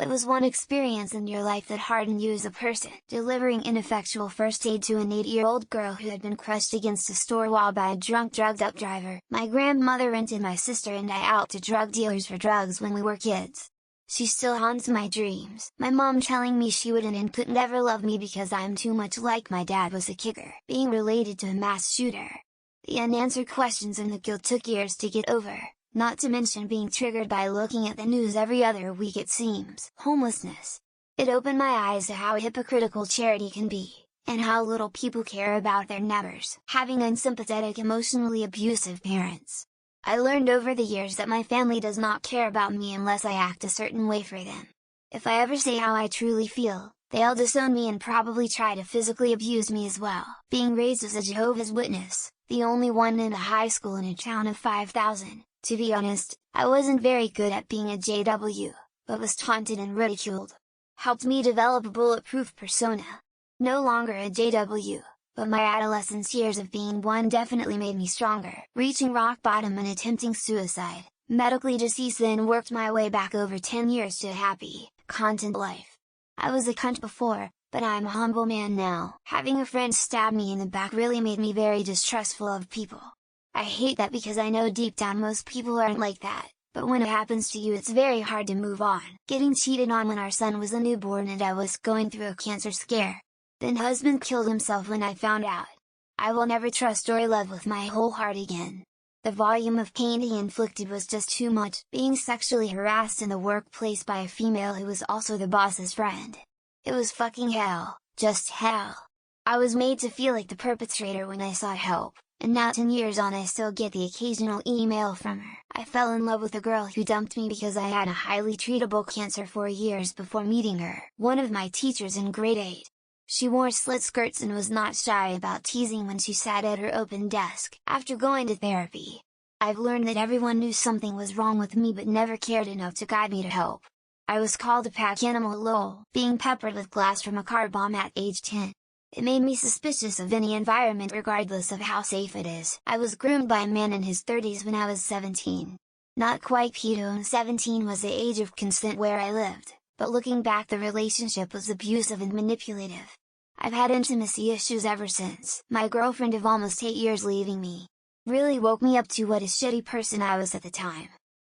What was one experience in your life that hardened you as a person? Delivering ineffectual first aid to an 8-year-old girl who had been crushed against a store wall by a drunk drugged-up driver. My grandmother rented my sister and I out to drug dealers for drugs when we were kids. She still haunts my dreams. My mom telling me she wouldn't and couldn't ever love me because I'm too much like my dad was a kicker. Being related to a mass shooter. The unanswered questions and the guilt took years to get over, not to mention being triggered by looking at the news every other week it seems. Homelessness. It opened my eyes to how hypocritical charity can be, and how little people care about their neighbors. Having unsympathetic emotionally abusive parents. I learned over the years that my family does not care about me unless I act a certain way for them. If I ever say how I truly feel, they'll disown me and probably try to physically abuse me as well. Being raised as a Jehovah's Witness, the only one in a high school in a town of 5,000, to be honest, I wasn't very good at being a JW, but was taunted and ridiculed. Helped me develop a bulletproof persona. No longer a JW. But my adolescence years of being one definitely made me stronger. Reaching rock bottom and attempting suicide, medically deceased, then worked my way back over 10 years to a happy, content life. I was a cunt before, but I'm a humble man now. Having a friend stab me in the back really made me very distrustful of people. I hate that because I know deep down most people aren't like that, but when it happens to you it's very hard to move on. Getting cheated on when our son was a newborn and I was going through a cancer scare. Then husband killed himself when I found out. I will never trust or love with my whole heart again. The volume of pain he inflicted was just too much. Being sexually harassed in the workplace by a female who was also the boss's friend. It was fucking hell, just hell. I was made to feel like the perpetrator when I sought help, and now 10 years on I still get the occasional email from her. I fell in love with a girl who dumped me because I had a highly treatable cancer 4 years before meeting her. One of my teachers in grade 8. She wore slit skirts and was not shy about teasing when she sat at her open desk. After going to therapy, I've learned that everyone knew something was wrong with me but never cared enough to guide me to help. I was called a pack animal lol, being peppered with glass from a car bomb at age 10. It made me suspicious of any environment regardless of how safe it is. I was groomed by a man in his 30s when I was 17. Not quite pedo, and 17 was the age of consent where I lived, but looking back the relationship was abusive and manipulative. I've had intimacy issues ever since. My girlfriend of almost 8 years leaving me really woke me up to what a shitty person I was at the time.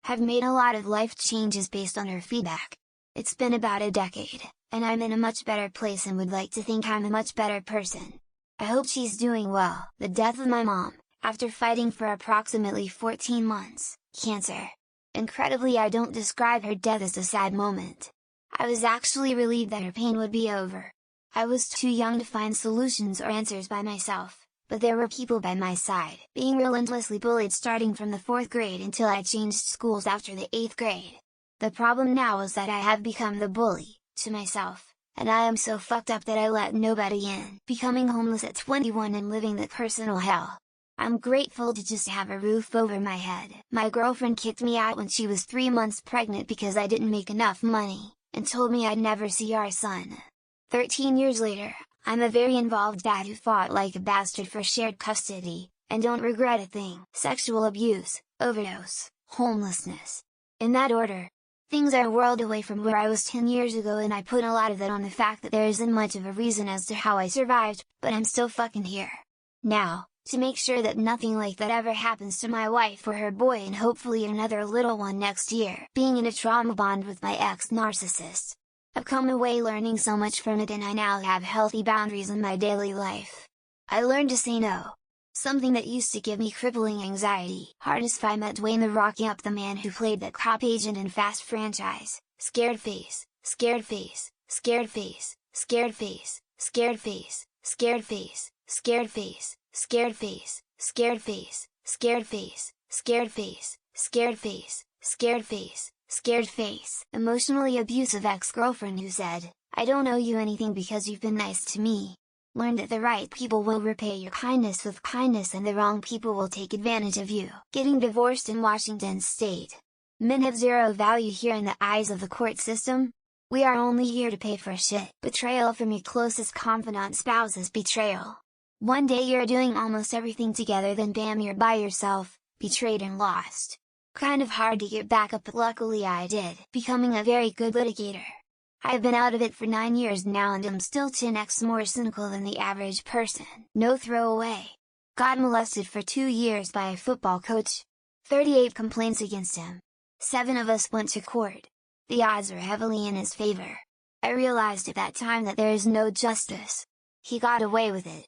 Have made a lot of life changes based on her feedback. It's been about a decade, and I'm in a much better place and would like to think I'm a much better person. I hope she's doing well. The death of my mom, after fighting for approximately 14 months, cancer. Incredibly, I don't describe her death as a sad moment. I was actually relieved that her pain would be over. I was too young to find solutions or answers by myself, but there were people by my side. Being relentlessly bullied starting from the 4th grade until I changed schools after the 8th grade. The problem now is that I have become the bully, to myself, and I am so fucked up that I let nobody in. Becoming homeless at 21 and living that personal hell. I'm grateful to just have a roof over my head. My girlfriend kicked me out when she was 3 months pregnant because I didn't make enough money, and told me I'd never see our son. 13 years later, I'm a very involved dad who fought like a bastard for shared custody, and don't regret a thing. Sexual abuse, overdose, homelessness. In that order. Things are a world away from where I was 10 years ago, and I put a lot of that on the fact that there isn't much of a reason as to how I survived, but I'm still fucking here. Now, to make sure that nothing like that ever happens to my wife or her boy and hopefully another little one next year. Being in a trauma bond with my ex-narcissist. I've come away learning so much from it, and I now have healthy boundaries in my daily life. I learned to say no. Something that used to give me crippling anxiety. Hard as I met Dwayne The Rock Up, the man who played that cop agent in Fast franchise. Scared face, scared face, scared face, scared face, scared face, scared face, scared face, scared face, scared face, scared face, scared face, scared face, scared face, scared face. Emotionally abusive ex-girlfriend who said, "I don't owe you anything because you've been nice to me." Learn that the right people will repay your kindness with kindness and the wrong people will take advantage of you. Getting divorced in Washington state. Men have zero value here in the eyes of the court system. We are only here to pay for shit. Betrayal from your closest confidant spouse is betrayal. One day you're doing almost everything together, then bam, you're by yourself, betrayed and lost. Kind of hard to get back up, but luckily I did, becoming a very good litigator. I've been out of it for 9 years now and am still 10x more cynical than the average person. No throwaway. Got molested for 2 years by a football coach. 38 complaints against him. 7 of us went to court. The odds are heavily in his favor. I realized at that time that there is no justice. He got away with it.